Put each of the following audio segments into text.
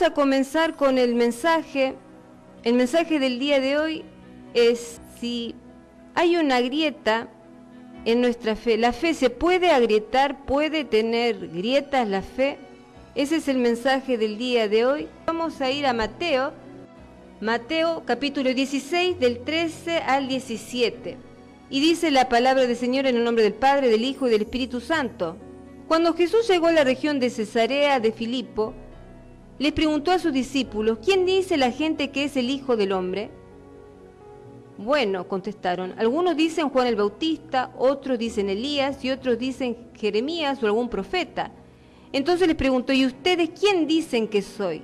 a comenzar con el mensaje. El mensaje del día de hoy es: si hay una grieta en nuestra fe, ¿la fe se puede agrietar? ¿Puede tener grietas la fe? Ese es el mensaje del día de hoy. Vamos a ir a Mateo capítulo 16, del 13 al 17. Y dice la palabra del Señor en el nombre del Padre, del Hijo y del Espíritu Santo. Cuando Jesús llegó a la región de Cesarea de Filipo, les preguntó a sus discípulos: ¿quién dice la gente que es el Hijo del Hombre? Bueno, contestaron, algunos dicen Juan el Bautista, otros dicen Elías y otros dicen Jeremías o algún profeta. Entonces les preguntó: ¿y ustedes quién dicen que soy?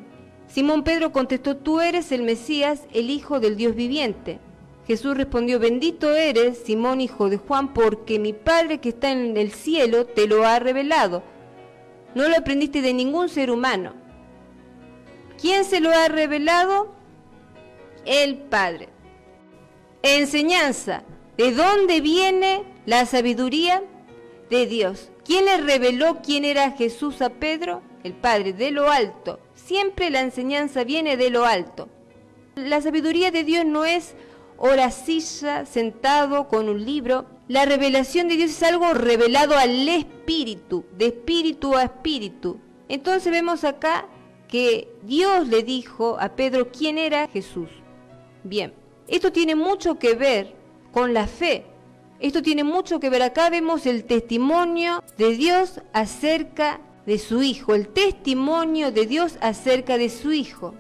Simón Pedro contestó: tú eres el Mesías, el Hijo del Dios viviente. Jesús respondió: bendito eres, Simón, hijo de Juan, porque mi Padre que está en el cielo te lo ha revelado. No lo aprendiste de ningún ser humano. ¿Quién se lo ha revelado? El Padre. Enseñanza. ¿De dónde viene la sabiduría? De Dios. ¿Quién le reveló quién era Jesús a Pedro? El Padre, de lo alto. Siempre la enseñanza viene de lo alto. La sabiduría de Dios no es horacilla sentado con un libro. La revelación de Dios es algo revelado al espíritu, de espíritu a espíritu. Entonces vemos acá que Dios le dijo a Pedro quién era Jesús. Bien, esto tiene mucho que ver con la fe. Esto tiene mucho que ver. Acá vemos el testimonio de Dios acerca de su Hijo. El testimonio de Dios acerca de su Hijo.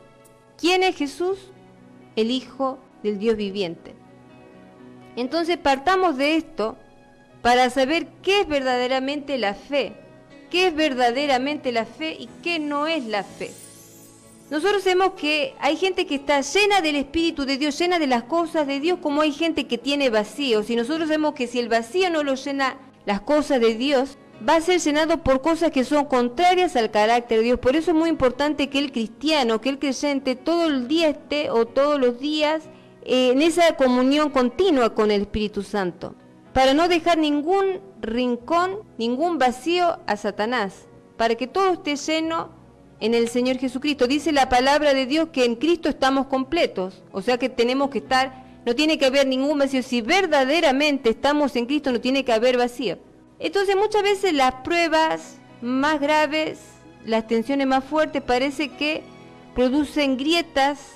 ¿Quién es Jesús? El Hijo del Dios viviente. Entonces partamos de esto para saber qué es verdaderamente la fe. ¿Qué es verdaderamente la fe y qué no es la fe? Nosotros sabemos que hay gente que está llena del Espíritu de Dios, llena de las cosas de Dios, como hay gente que tiene vacíos. Y nosotros sabemos que si el vacío no lo llena las cosas de Dios, va a ser llenado por cosas que son contrarias al carácter de Dios. Por eso es muy importante que el cristiano, que el creyente, todo el día esté o todos los días en esa comunión continua con el Espíritu Santo, para no dejar ningún rincón, ningún vacío a Satanás, para que todo esté lleno en el Señor Jesucristo. Dice la palabra de Dios que en Cristo estamos completos, o sea que tenemos que estar, no tiene que haber ningún vacío. Si verdaderamente estamos en Cristo, no tiene que haber vacío. Entonces muchas veces las pruebas más graves, las tensiones más fuertes, parece que producen grietas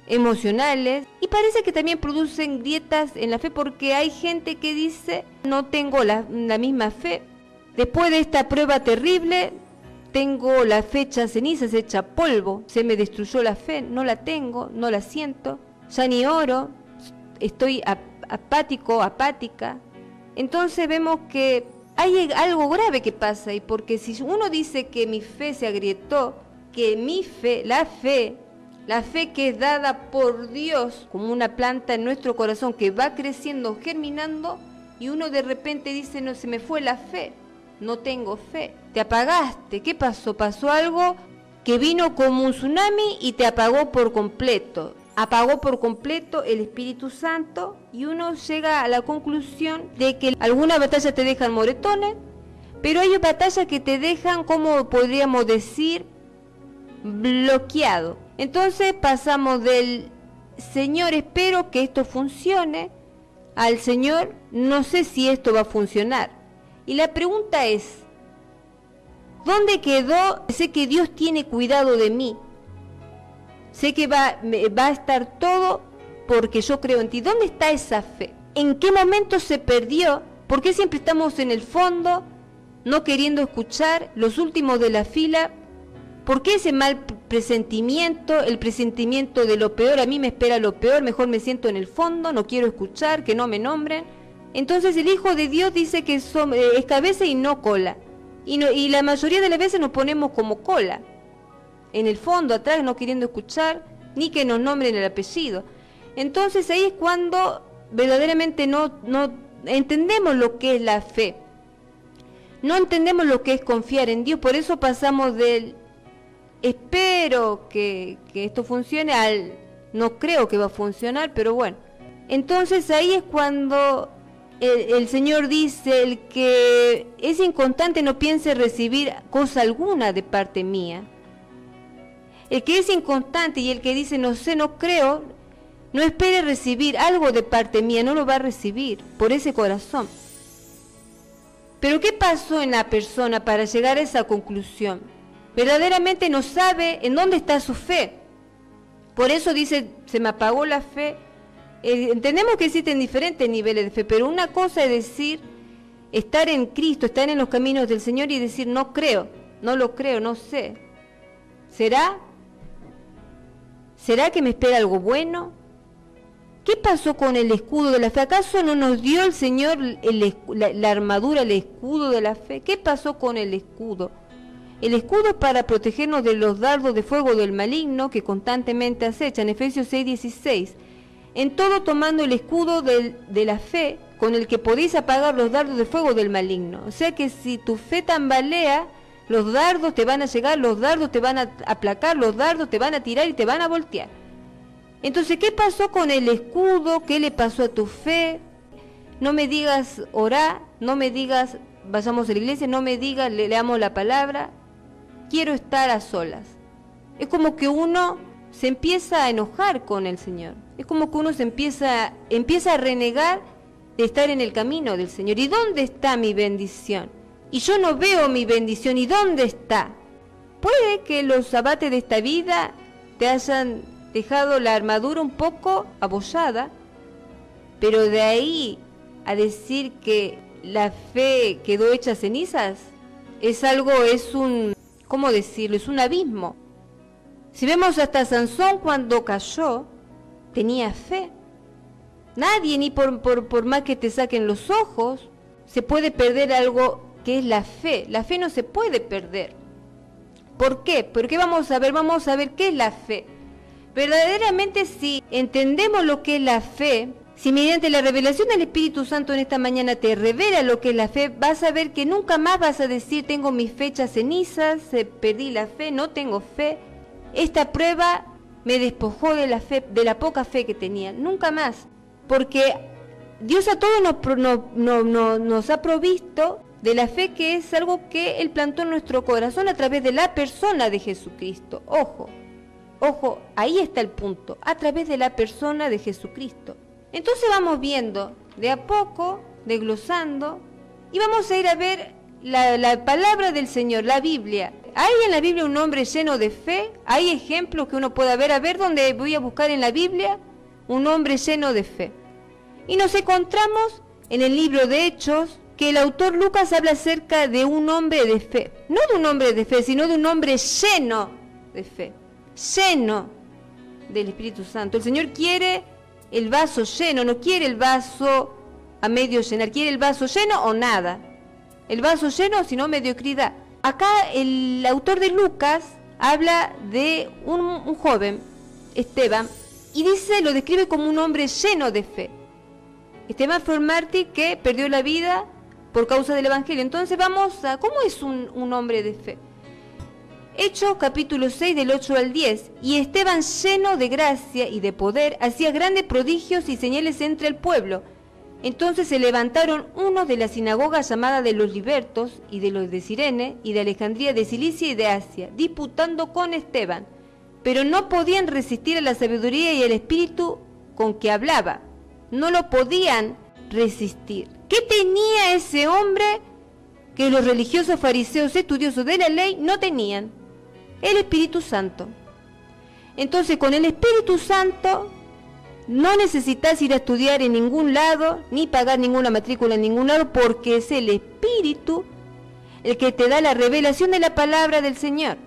emocionales y parece que también producen grietas en la fe, porque hay gente que dice: no tengo la misma fe. Después de esta prueba terrible, tengo la fe hecha cenizas, hecha polvo, se me destruyó la fe, no la tengo, no la siento, ya ni oro, estoy apático, apática. Entonces vemos que hay algo grave que pasa ahí, porque si uno dice que mi fe se agrietó, que mi fe, la fe que es dada por Dios como una planta en nuestro corazón que va creciendo, germinando, y uno de repente dice: no, se me fue la fe, no tengo fe, te apagaste. ¿Qué pasó? Pasó algo que vino como un tsunami y te apagó por completo. Apagó por completo el Espíritu Santo, y uno llega a la conclusión de que algunas batallas te dejan moretones, pero hay batallas que te dejan, como podríamos decir, bloqueado. Entonces pasamos del Señor, espero que esto funcione, al Señor, no sé si esto va a funcionar. Y la pregunta es: ¿dónde quedó? Sé que Dios tiene cuidado de mí. Sé que va a estar todo porque yo creo en ti. ¿Dónde está esa fe? ¿En qué momento se perdió? ¿Por qué siempre estamos en el fondo, no queriendo escuchar, los últimos de la fila? ¿Por qué ese mal presentimiento, el presentimiento de lo peor? A mí me espera lo peor, mejor me siento en el fondo, no quiero escuchar, que no me nombren. Entonces el Hijo de Dios dice que es cabeza y no cola. Y la mayoría de las veces nos ponemos como cola, en el fondo, atrás, no queriendo escuchar, ni que nos nombren el apellido. Entonces ahí es cuando verdaderamente no entendemos lo que es la fe. No entendemos lo que es confiar en Dios. Por eso pasamos del espero que esto funcione al no creo que va a funcionar, pero bueno. Entonces ahí es cuando el Señor dice: el que es inconstante no piense recibir cosa alguna de parte mía. El que es inconstante y el que dice no sé, no creo, no espere recibir algo de parte mía, no lo va a recibir por ese corazón. Pero ¿qué pasó en la persona para llegar a esa conclusión? Verdaderamente no sabe en dónde está su fe. Por eso dice, se me apagó la fe. Entendemos que existen diferentes niveles de fe, pero una cosa es decir, estar en Cristo, estar en los caminos del Señor y decir no creo, no lo creo, no sé. ¿Será? ¿Será que me espera algo bueno? ¿Qué pasó con el escudo de la fe? ¿Acaso no nos dio el Señor la armadura, el escudo de la fe? ¿Qué pasó con el escudo? El escudo es para protegernos de los dardos de fuego del maligno que constantemente acechan. Efesios 6:16. En todo tomando el escudo de la fe, con el que podéis apagar los dardos de fuego del maligno. O sea que si tu fe tambalea, los dardos te van a llegar, los dardos te van a aplacar, los dardos te van a tirar y te van a voltear. Entonces, ¿qué pasó con el escudo? ¿Qué le pasó a tu fe? No me digas orá, no me digas vayamos a la iglesia, no me digas leamos la palabra. Quiero estar a solas. Es como que uno se empieza a enojar con el Señor. Es como que uno se empieza a renegar de estar en el camino del Señor. ¿Y dónde está mi bendición? Y yo no veo mi bendición. ¿Y dónde está? Puede que los abates de esta vida te hayan dejado la armadura un poco abollada, pero de ahí a decir que la fe quedó hecha cenizas, ¿cómo decirlo? Es un abismo. Si vemos hasta Sansón cuando cayó, tenía fe. Nadie, ni por más que te saquen los ojos, se puede perder algo que es la fe. La fe no se puede perder. ¿Por qué? Porque vamos a ver qué es la fe. Verdaderamente, si entendemos lo que es la fe, si mediante la revelación del Espíritu Santo en esta mañana te revela lo que es la fe, vas a ver que nunca más vas a decir tengo mis fechas cenizas, perdí la fe, no tengo fe. Esta prueba me despojó de la fe, de la poca fe que tenía. Nunca más. Porque Dios a todos nos ha provisto de la fe, que es algo que Él plantó en nuestro corazón a través de la persona de Jesucristo. Ojo, ahí está el punto, a través de la persona de Jesucristo. Entonces vamos viendo de a poco, desglosando, y vamos a ir a ver la palabra del Señor, la Biblia. ¿Hay en la Biblia un hombre lleno de fe? ¿Hay ejemplos que uno pueda ver? A ver dónde voy a buscar en la Biblia un hombre lleno de fe. Y nos encontramos en el libro de Hechos, que el autor Lucas habla acerca de un hombre de fe. No de un hombre de fe, sino de un hombre lleno de fe. Lleno del Espíritu Santo. El Señor quiere el vaso lleno, no quiere el vaso a medio llenar, quiere el vaso lleno o nada. El vaso lleno, sino mediocridad. Acá el autor de Lucas habla de un joven, Esteban, y lo describe como un hombre lleno de fe. Esteban fue un mártir que perdió la vida por causa del Evangelio. Entonces vamos a, ¿cómo es un hombre de fe? Hechos capítulo 6 del 8 al 10. Y Esteban, lleno de gracia y de poder, hacía grandes prodigios y señales entre el pueblo. Entonces se levantaron unos de la sinagoga llamada de los libertos, y de los de Cirene, y de Alejandría, de Cilicia y de Asia, disputando con Esteban. Pero no podían resistir a la sabiduría y al espíritu con que hablaba. No lo podían resistir. ¿Qué tenía ese hombre que los religiosos fariseos estudiosos de la ley no tenían? El Espíritu Santo. Entonces, con el Espíritu Santo no necesitas ir a estudiar en ningún lado, ni pagar ninguna matrícula en ningún lado, porque es el Espíritu el que te da la revelación de la palabra del Señor.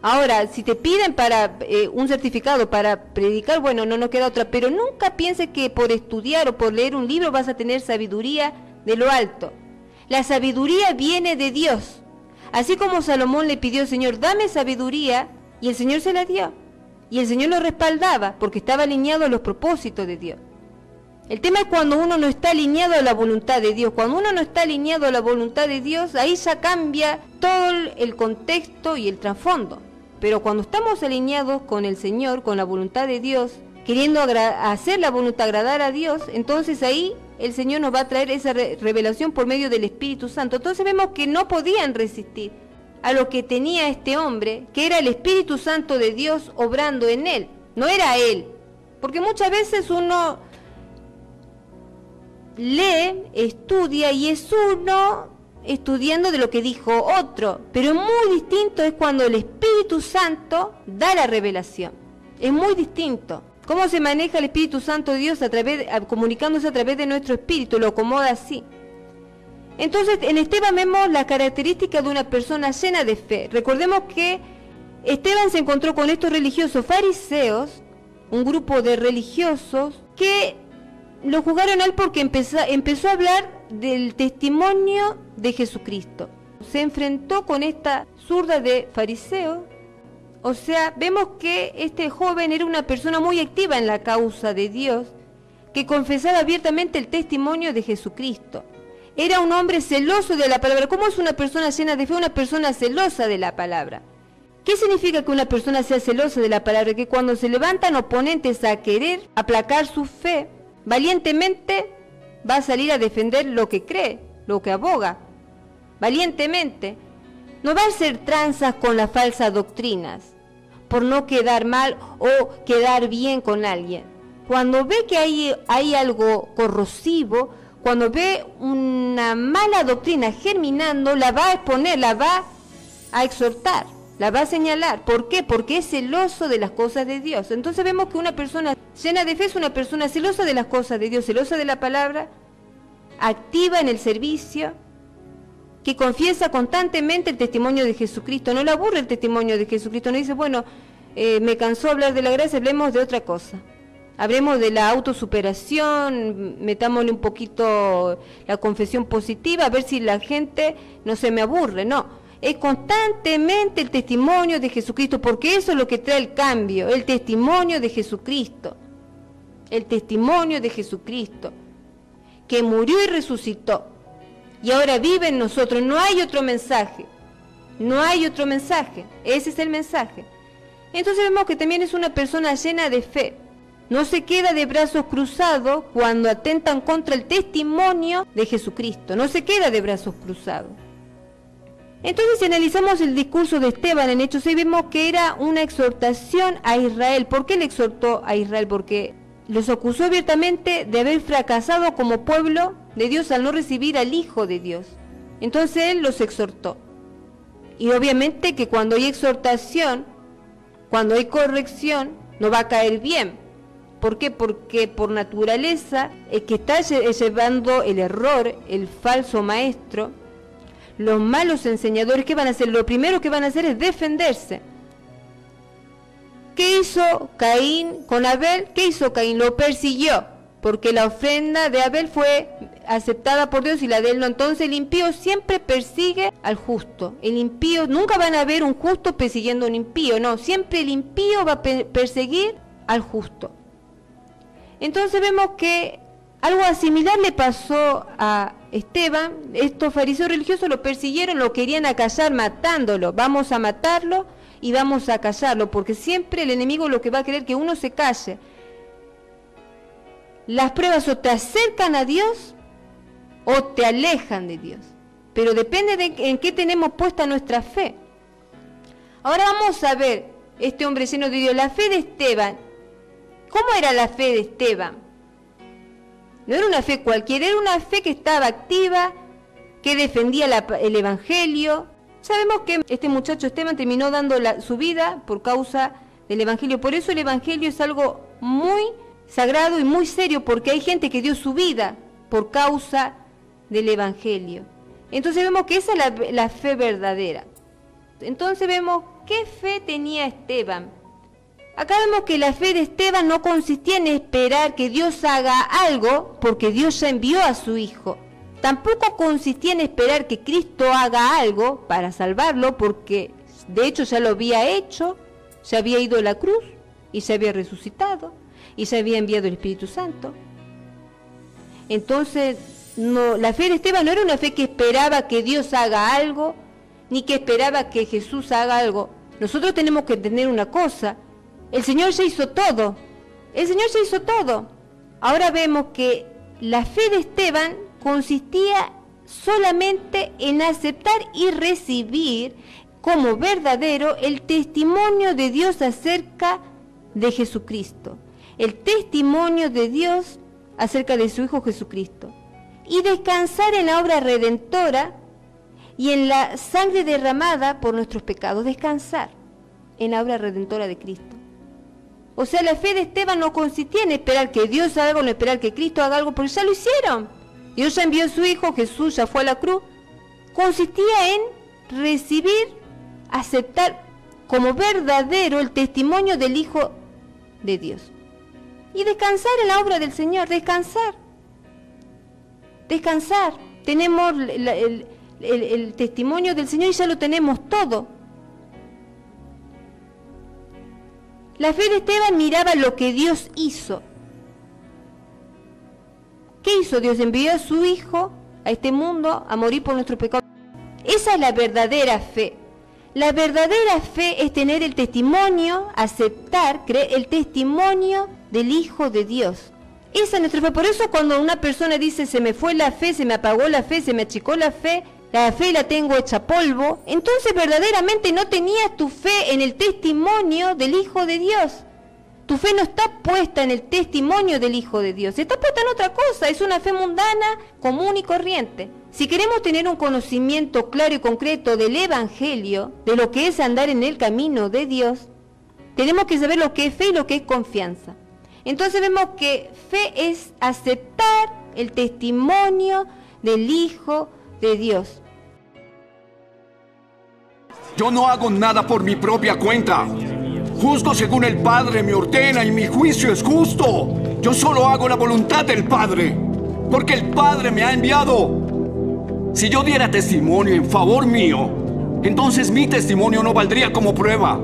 Ahora, si te piden para un certificado para predicar, bueno, no nos queda otra, pero nunca pienses que por estudiar o por leer un libro vas a tener sabiduría de lo alto. La sabiduría viene de Dios. Así como Salomón le pidió al Señor, dame sabiduría, y el Señor se la dio. Y el Señor lo respaldaba porque estaba alineado a los propósitos de Dios. El tema es cuando uno no está alineado a la voluntad de Dios. Cuando uno no está alineado a la voluntad de Dios, ahí ya cambia todo el contexto y el trasfondo. Pero cuando estamos alineados con el Señor, con la voluntad de Dios, queriendo hacer la voluntad, agradar a Dios, entonces ahí el Señor nos va a traer esa revelación por medio del Espíritu Santo. Entonces vemos que no podían resistir. a lo que tenía este hombre, que era el Espíritu Santo de Dios obrando en él, no era él. Porque muchas veces uno lee, estudia y es uno estudiando de lo que dijo otro, pero muy distinto es cuando el Espíritu Santo da la revelación. Es muy distinto. ¿Cómo se maneja el Espíritu Santo de Dios comunicándose a través de nuestro espíritu? Lo acomoda así. Entonces, en Esteban vemos la característica de una persona llena de fe. Recordemos que Esteban se encontró con estos religiosos fariseos, un grupo de religiosos que lo juzgaron a él porque empezó a hablar del testimonio de Jesucristo. Se enfrentó con esta zurda de fariseos. O sea, vemos que este joven era una persona muy activa en la causa de Dios, que confesaba abiertamente el testimonio de Jesucristo. Era un hombre celoso de la palabra. ¿Cómo es una persona llena de fe? Una persona celosa de la palabra. ¿Qué significa que una persona sea celosa de la palabra? Que cuando se levantan oponentes a querer aplacar su fe, valientemente va a salir a defender lo que cree, lo que aboga. Valientemente. No va a hacer tranzas con las falsas doctrinas por no quedar mal o quedar bien con alguien. Cuando ve que hay algo corrosivo, cuando ve una mala doctrina germinando, la va a exponer, la va a exhortar, la va a señalar. ¿Por qué? Porque es celoso de las cosas de Dios. Entonces vemos que una persona llena de fe es una persona celosa de las cosas de Dios, celosa de la palabra, activa en el servicio, que confiesa constantemente el testimonio de Jesucristo. No le aburre el testimonio de Jesucristo, no dice, bueno, me cansó hablar de la gracia, hablemos de otra cosa. Hablemos de la autosuperación, metámosle un poquito la confesión positiva, a ver si la gente no se me aburre. No, es constantemente el testimonio de Jesucristo, porque eso es lo que trae el cambio, el testimonio de Jesucristo. El testimonio de Jesucristo, que murió y resucitó. Y ahora vive en nosotros. No hay otro mensaje. No hay otro mensaje. Ese es el mensaje. Entonces vemos que también es una persona llena de fe. No se queda de brazos cruzados cuando atentan contra el testimonio de Jesucristo. No se queda de brazos cruzados. Entonces, si analizamos el discurso de Esteban en Hechos 6, vemos que era una exhortación a Israel. ¿Por qué le exhortó a Israel? Porque los acusó abiertamente de haber fracasado como pueblo de Dios al no recibir al Hijo de Dios. Entonces él los exhortó. Y obviamente que cuando hay exhortación, cuando hay corrección, no va a caer bien. ¿Por qué? Porque por naturaleza el que está llevando el error, el falso maestro, los malos enseñadores, ¿qué van a hacer? Lo primero que van a hacer es defenderse. ¿Qué hizo Caín con Abel? ¿Qué hizo Caín? Lo persiguió, porque la ofrenda de Abel fue aceptada por Dios y la de él no. Entonces el impío siempre persigue al justo. El impío, nunca van a ver un justo persiguiendo a un impío, no, siempre el impío va a perseguir al justo. Entonces vemos que algo similar le pasó a Esteban. Estos fariseos religiosos lo persiguieron, lo querían acallar matándolo. Vamos a matarlo y vamos a callarlo, porque siempre el enemigo lo que va a querer es que uno se calle. Las pruebas o te acercan a Dios o te alejan de Dios, pero depende de en qué tenemos puesta nuestra fe. Ahora vamos a ver este hombre lleno de Dios, la fe de Esteban. ¿Cómo era la fe de Esteban? No era una fe cualquiera, era una fe que estaba activa, que defendía el Evangelio. Sabemos que este muchacho Esteban terminó dando su vida por causa del Evangelio. Por eso el Evangelio es algo muy sagrado y muy serio, porque hay gente que dio su vida por causa del Evangelio. Entonces vemos que esa es la fe verdadera. Entonces vemos qué fe tenía Esteban. Acá vemos que la fe de Esteban no consistía en esperar que Dios haga algo, porque Dios ya envió a su Hijo. Tampoco consistía en esperar que Cristo haga algo para salvarlo, porque de hecho ya lo había hecho, ya había ido a la cruz y se había resucitado y se había enviado el Espíritu Santo. Entonces, no, la fe de Esteban no era una fe que esperaba que Dios haga algo, ni que esperaba que Jesús haga algo. Nosotros tenemos que entender una cosa: el Señor ya hizo todo. El Señor ya hizo todo. Ahora vemos que la fe de Esteban consistía solamente en aceptar y recibir como verdadero el testimonio de Dios acerca de Jesucristo. El testimonio de Dios acerca de su Hijo Jesucristo. Y descansar en la obra redentora y en la sangre derramada por nuestros pecados. Descansar en la obra redentora de Cristo. O sea, la fe de Esteban no consistía en esperar que Dios haga algo, no esperar que Cristo haga algo, porque ya lo hicieron. Dios ya envió a su Hijo, Jesús ya fue a la cruz. Consistía en recibir, aceptar como verdadero el testimonio del Hijo de Dios. Y descansar en la obra del Señor, descansar. Descansar. Tenemos el testimonio del Señor y ya lo tenemos todo. La fe de Esteban miraba lo que Dios hizo. ¿Qué hizo Dios? Envió a su Hijo a este mundo a morir por nuestros pecados. Esa es la verdadera fe. La verdadera fe es tener el testimonio, aceptar, creer el testimonio del Hijo de Dios. Esa es nuestra fe. Por eso cuando una persona dice se me fue la fe, se me apagó la fe, se me achicó la fe la tengo hecha polvo, entonces verdaderamente no tenías tu fe en el testimonio del Hijo de Dios. Tu fe no está puesta en el testimonio del Hijo de Dios, está puesta en otra cosa, es una fe mundana, común y corriente. Si queremos tener un conocimiento claro y concreto del Evangelio, de lo que es andar en el camino de Dios, tenemos que saber lo que es fe y lo que es confianza. Entonces vemos que fe es aceptar el testimonio del Hijo de Dios. Yo no hago nada por mi propia cuenta. Juzgo según el Padre me ordena y mi juicio es justo. Yo solo hago la voluntad del Padre, porque el Padre me ha enviado. Si yo diera testimonio en favor mío, entonces mi testimonio no valdría como prueba.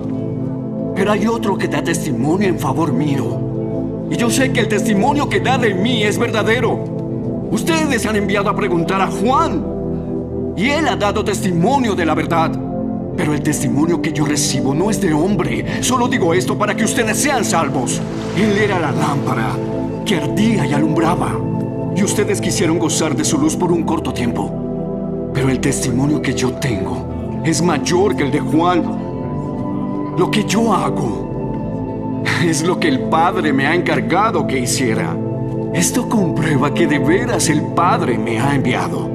Pero hay otro que da testimonio en favor mío. Y yo sé que el testimonio que da de mí es verdadero. Ustedes han enviado a preguntar a Juan, y él ha dado testimonio de la verdad. Pero el testimonio que yo recibo no es de hombre. Solo digo esto para que ustedes sean salvos. Él era la lámpara que ardía y alumbraba. Y ustedes quisieron gozar de su luz por un corto tiempo. Pero el testimonio que yo tengo es mayor que el de Juan. Lo que yo hago es lo que el Padre me ha encargado que hiciera. Esto comprueba que de veras el Padre me ha enviado.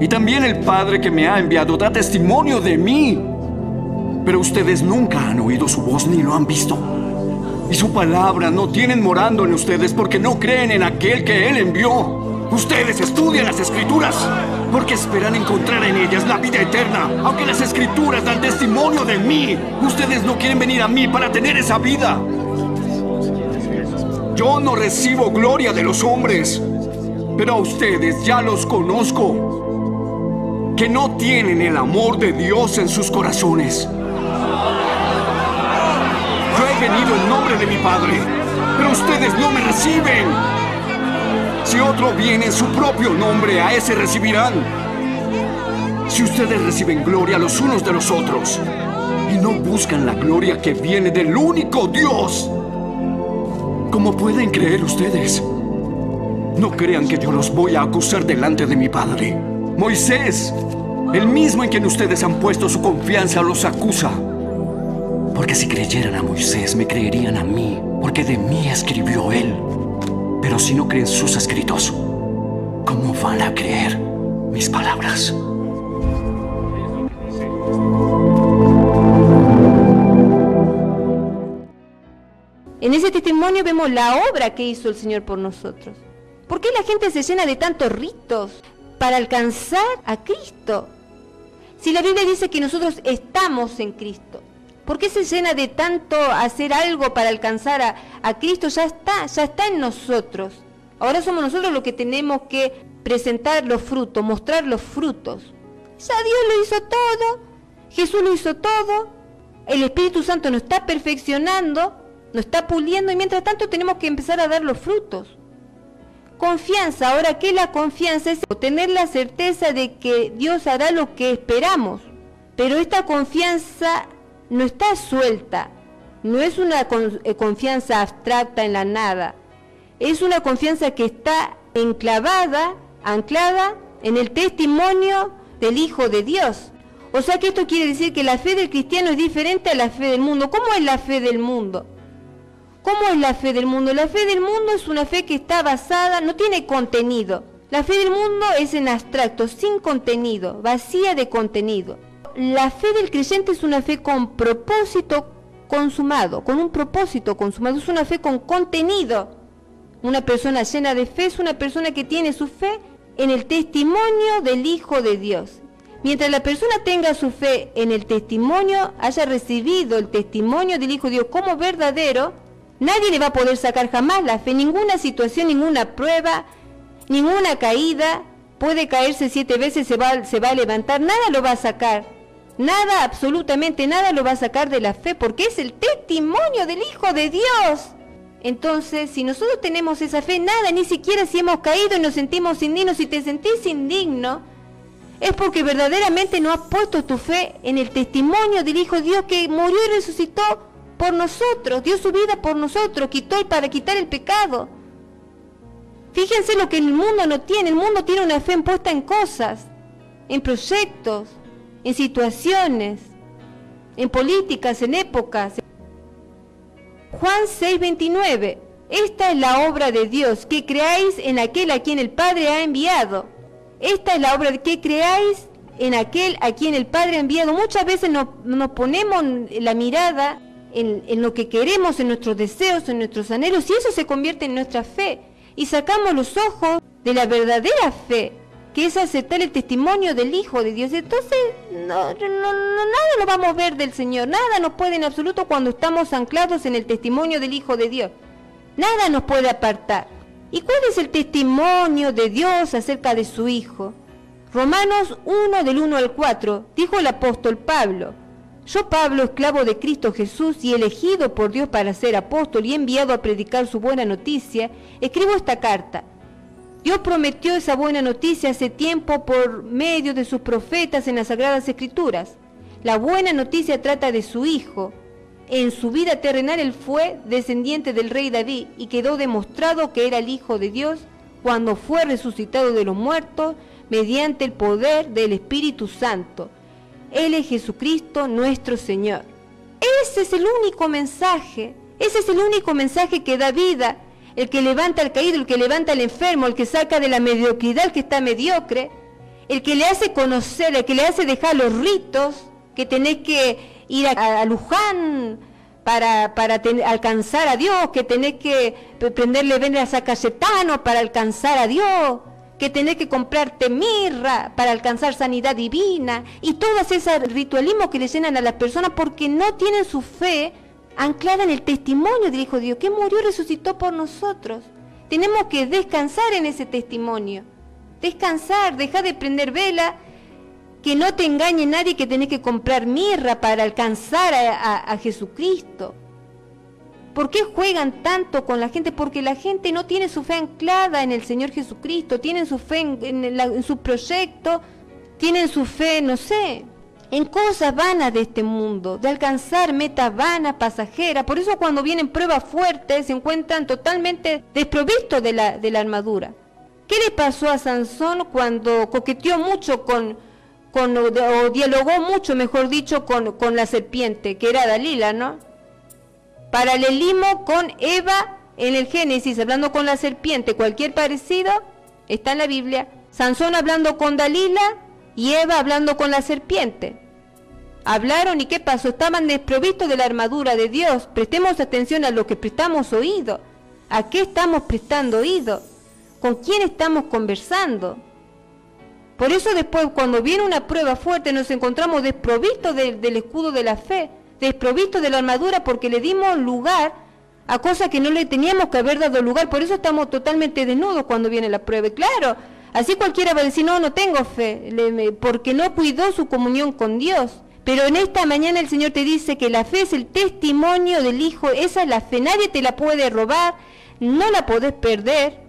Y también el Padre que me ha enviado da testimonio de mí. Pero ustedes nunca han oído su voz ni lo han visto. Y su palabra no tienen morando en ustedes porque no creen en aquel que Él envió. Ustedes estudian las Escrituras porque esperan encontrar en ellas la vida eterna. Aunque las Escrituras dan testimonio de mí, ustedes no quieren venir a mí para tener esa vida. Yo no recibo gloria de los hombres, pero a ustedes ya los conozco, que no tienen el amor de Dios en sus corazones. Yo he venido en nombre de mi Padre, pero ustedes no me reciben. Si otro viene en su propio nombre, a ese recibirán. Si ustedes reciben gloria los unos de los otros y no buscan la gloria que viene del único Dios, ¿cómo pueden creer ustedes? No crean que yo los voy a acusar delante de mi Padre. Moisés, el mismo en quien ustedes han puesto su confianza, los acusa. Porque si creyeran a Moisés, me creerían a mí, porque de mí escribió él. Pero si no creen sus escritos, ¿cómo van a creer mis palabras? En ese testimonio vemos la obra que hizo el Señor por nosotros. ¿Por qué la gente se llena de tantos ritos para alcanzar a Cristo? Si la Biblia dice que nosotros estamos en Cristo, ¿por qué se llena de tanto hacer algo para alcanzar a Cristo? Ya está en nosotros. Ahora somos nosotros los que tenemos que presentar los frutos, mostrar los frutos. Ya Dios lo hizo todo, Jesús lo hizo todo, el Espíritu Santo nos está perfeccionando, nos está puliendo y mientras tanto tenemos que empezar a dar los frutos. Confianza, ahora ¿qué es la confianza? Es tener la certeza de que Dios hará lo que esperamos, pero esta confianza no está suelta, no es una confianza abstracta en la nada, es una confianza que está anclada en el testimonio del Hijo de Dios. O sea que esto quiere decir que la fe del cristiano es diferente a la fe del mundo. ¿Cómo es la fe del mundo? ¿Cómo es la fe del mundo? La fe del mundo es una fe que está basada, no tiene contenido. La fe del mundo es en abstracto, sin contenido, vacía de contenido. La fe del creyente es una fe con propósito consumado, con un propósito consumado, es una fe con contenido. Una persona llena de fe es una persona que tiene su fe en el testimonio del Hijo de Dios. Mientras la persona tenga su fe en el testimonio, haya recibido el testimonio del Hijo de Dios como verdadero, nadie le va a poder sacar jamás la fe. Ninguna situación, ninguna prueba, ninguna caída, puede caerse 7 veces, se va a levantar, nada lo va a sacar. Nada, absolutamente nada lo va a sacar de la fe, porque es el testimonio del Hijo de Dios. Entonces, si nosotros tenemos esa fe, nada, ni siquiera si hemos caído y nos sentimos indignos, si te sentís indigno, es porque verdaderamente no has puesto tu fe en el testimonio del Hijo de Dios que murió y resucitó por nosotros, dio su vida por nosotros, para quitar el pecado. Fíjense lo que el mundo no tiene. El mundo tiene una fe puesta en cosas, en proyectos, en situaciones, en políticas, en épocas. Juan 6:29. Esta es la obra de Dios, que creáis en aquel a quien el Padre ha enviado. Esta es la obra de que creáis en aquel a quien el Padre ha enviado. Muchas veces nos ponemos la mirada en lo que queremos, en nuestros deseos, en nuestros anhelos, y eso se convierte en nuestra fe. Y sacamos los ojos de la verdadera fe, que es aceptar el testimonio del Hijo de Dios. Entonces, nada lo vamos a ver del Señor, nada nos puede en absoluto cuando estamos anclados en el testimonio del Hijo de Dios. Nada nos puede apartar. ¿Y cuál es el testimonio de Dios acerca de su Hijo? Romanos 1, del 1 al 4, dijo el apóstol Pablo: yo, Pablo, esclavo de Cristo Jesús y elegido por Dios para ser apóstol y enviado a predicar su buena noticia, escribo esta carta. Dios prometió esa buena noticia hace tiempo por medio de sus profetas en las Sagradas Escrituras. La buena noticia trata de su Hijo. En su vida terrenal él fue descendiente del rey David y quedó demostrado que era el Hijo de Dios cuando fue resucitado de los muertos mediante el poder del Espíritu Santo. Él es Jesucristo nuestro Señor. Ese es el único mensaje, que da vida, el que levanta al caído, el que levanta al enfermo, el que saca de la mediocridad al que está mediocre, el que le hace conocer, el que le hace dejar los ritos, que tenés que ir a Luján para alcanzar a Dios, que tenés que prenderle velas a Cayetano para alcanzar a Dios, que tenés que comprarte mirra para alcanzar sanidad divina, y todos esos ritualismos que le llenan a las personas porque no tienen su fe anclada en el testimonio del Hijo de Dios, que murió y resucitó por nosotros. Tenemos que descansar en ese testimonio, descansar, dejar de prender vela, que no te engañe nadie que tenés que comprar mirra para alcanzar a Jesucristo. ¿Por qué juegan tanto con la gente? Porque la gente no tiene su fe anclada en el Señor Jesucristo, tienen su fe en su proyecto, tienen su fe, no sé, en cosas vanas de este mundo, de alcanzar metas vanas, pasajeras. Por eso cuando vienen pruebas fuertes se encuentran totalmente desprovistos de la armadura. ¿Qué le pasó a Sansón cuando coqueteó mucho o dialogó mucho, mejor dicho, con la serpiente, que era Dalila, ¿no? Paralelismo con Eva en el Génesis, hablando con la serpiente, cualquier parecido está en la Biblia. Sansón hablando con Dalila y Eva hablando con la serpiente. Hablaron y ¿qué pasó? Estaban desprovistos de la armadura de Dios. Prestemos atención a lo que prestamos oído. ¿A qué estamos prestando oído? ¿Con quién estamos conversando? Por eso después, cuando viene una prueba fuerte, nos encontramos desprovistos del escudo de la fe, desprovistos de la armadura, porque le dimos lugar a cosas que no le teníamos que haber dado lugar. Por eso estamos totalmente desnudos cuando viene la prueba. Y claro, así cualquiera va a decir, no tengo fe, porque no cuidó su comunión con Dios. Pero en esta mañana el Señor te dice que la fe es el testimonio del Hijo. Esa es la fe, nadie te la puede robar, no la podés perder.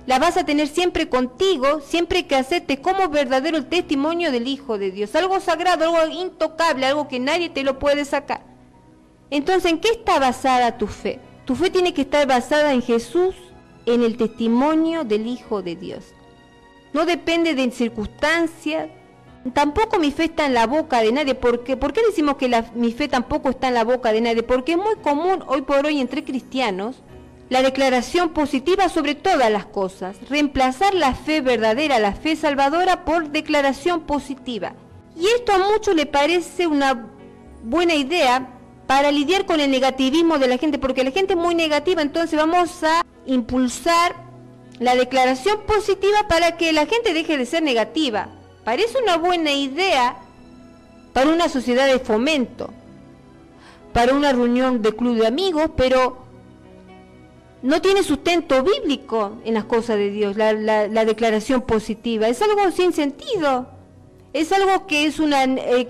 La vas a tener siempre contigo, siempre que aceptes como verdadero el testimonio del Hijo de Dios. Algo sagrado, algo intocable, algo que nadie te lo puede sacar. Entonces, ¿en qué está basada tu fe? Tu fe tiene que estar basada en Jesús, en el testimonio del Hijo de Dios. No depende de circunstancias, tampoco mi fe está en la boca de nadie. ¿Por qué decimos que mi fe tampoco está en la boca de nadie? Porque es muy común hoy por hoy entre cristianos la declaración positiva sobre todas las cosas. Reemplazar la fe verdadera, la fe salvadora, por declaración positiva. Y esto a muchos le parece una buena idea para lidiar con el negativismo de la gente, porque la gente es muy negativa, entonces vamos a impulsar la declaración positiva para que la gente deje de ser negativa. Parece una buena idea para una sociedad de fomento, para una reunión de club de amigos, pero no tiene sustento bíblico en las cosas de Dios, la declaración positiva. Es algo sin sentido, es algo que es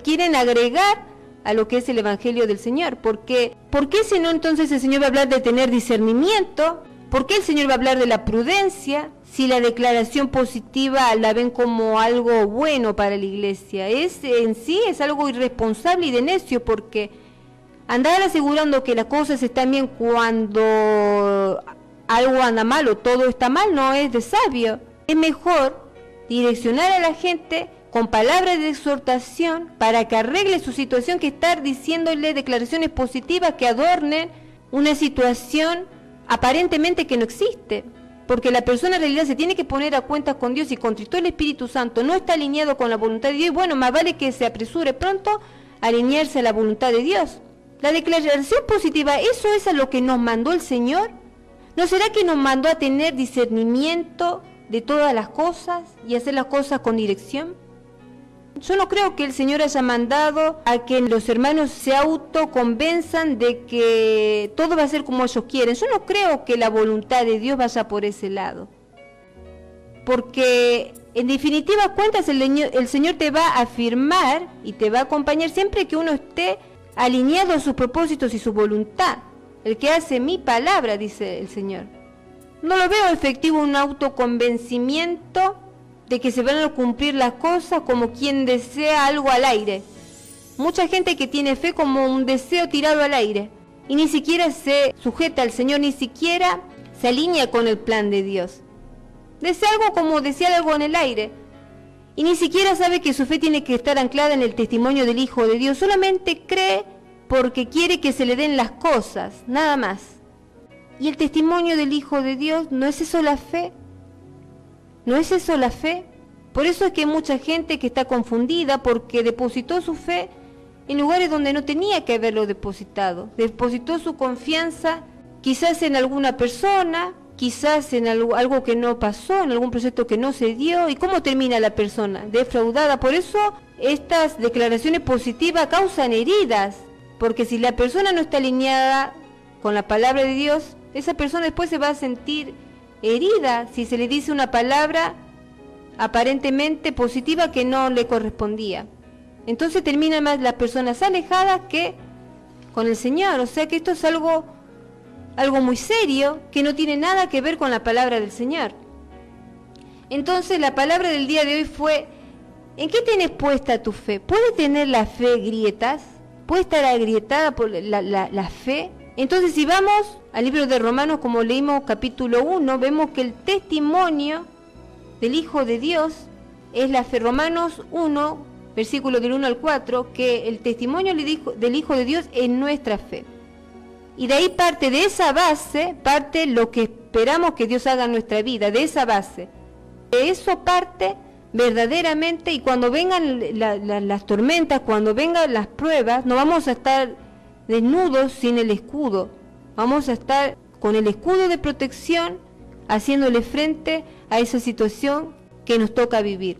quieren agregar a lo que es el Evangelio del Señor. ¿Por qué si no entonces el Señor va a hablar de tener discernimiento? ¿Por qué el Señor va a hablar de la prudencia? Si la declaración positiva la ven como algo bueno para la iglesia. En sí es algo irresponsable y de necio, porque andar asegurando que las cosas están bien cuando algo anda mal o todo está mal no es de sabio. Es mejor direccionar a la gente con palabras de exhortación para que arregle su situación, que estar diciéndole declaraciones positivas que adornen una situación aparentemente que no existe. Porque la persona en realidad se tiene que poner a cuentas con Dios, y contristó el Espíritu Santo no está alineado con la voluntad de Dios, y bueno, más vale que se apresure pronto a alinearse a la voluntad de Dios. La declaración positiva, ¿eso es a lo que nos mandó el Señor? ¿No será que nos mandó a tener discernimiento de todas las cosas y hacer las cosas con dirección? Yo no creo que el Señor haya mandado a que los hermanos se autoconvenzan de que todo va a ser como ellos quieren. Yo no creo que la voluntad de Dios vaya por ese lado. Porque en definitiva cuentas el Señor te va a afirmar y te va a acompañar siempre que uno esté alineado a sus propósitos y su voluntad. El que hace mi palabra, dice el Señor. No lo veo efectivo un autoconvencimiento de que se van a cumplir las cosas como quien desea algo al aire. Mucha gente que tiene fe como un deseo tirado al aire y ni siquiera se sujeta al Señor, ni siquiera se alinea con el plan de Dios. Desea algo como desear algo en el aire y ni siquiera sabe que su fe tiene que estar anclada en el testimonio del Hijo de Dios. Solamente cree porque quiere que se le den las cosas, nada más. Y el testimonio del Hijo de Dios, ¿no es eso la fe? ¿No es eso la fe? Por eso es que hay mucha gente que está confundida porque depositó su fe en lugares donde no tenía que haberlo depositado. Depositó su confianza quizás en alguna persona, quizás en algo que no pasó, en algún proyecto que no se dio. ¿Y cómo termina la persona? Defraudada. Por eso estas declaraciones positivas causan heridas, porque si la persona no está alineada con la palabra de Dios, esa persona después se va a sentir herida si se le dice una palabra aparentemente positiva que no le correspondía. Entonces terminan más las personas alejadas que con el Señor. O sea que esto es algo muy serio, que no tiene nada que ver con la palabra del Señor. Entonces la palabra del día de hoy fue: ¿en qué tienes puesta tu fe? ¿Puede tener la fe grietas? ¿Puede estar agrietada por la fe? Entonces, si vamos al libro de Romanos, como leímos capítulo 1, vemos que el testimonio del Hijo de Dios es la fe. Romanos 1, versículo del 1 al 4, que el testimonio del Hijo de Dios es nuestra fe. Y de ahí parte, de esa base, parte lo que esperamos que Dios haga en nuestra vida, de esa base. De eso parte verdaderamente, y cuando vengan las tormentas, cuando vengan las pruebas, no vamos a estar desnudos sin el escudo. Vamos a estar con el escudo de protección, haciéndole frente a esa situación que nos toca vivir.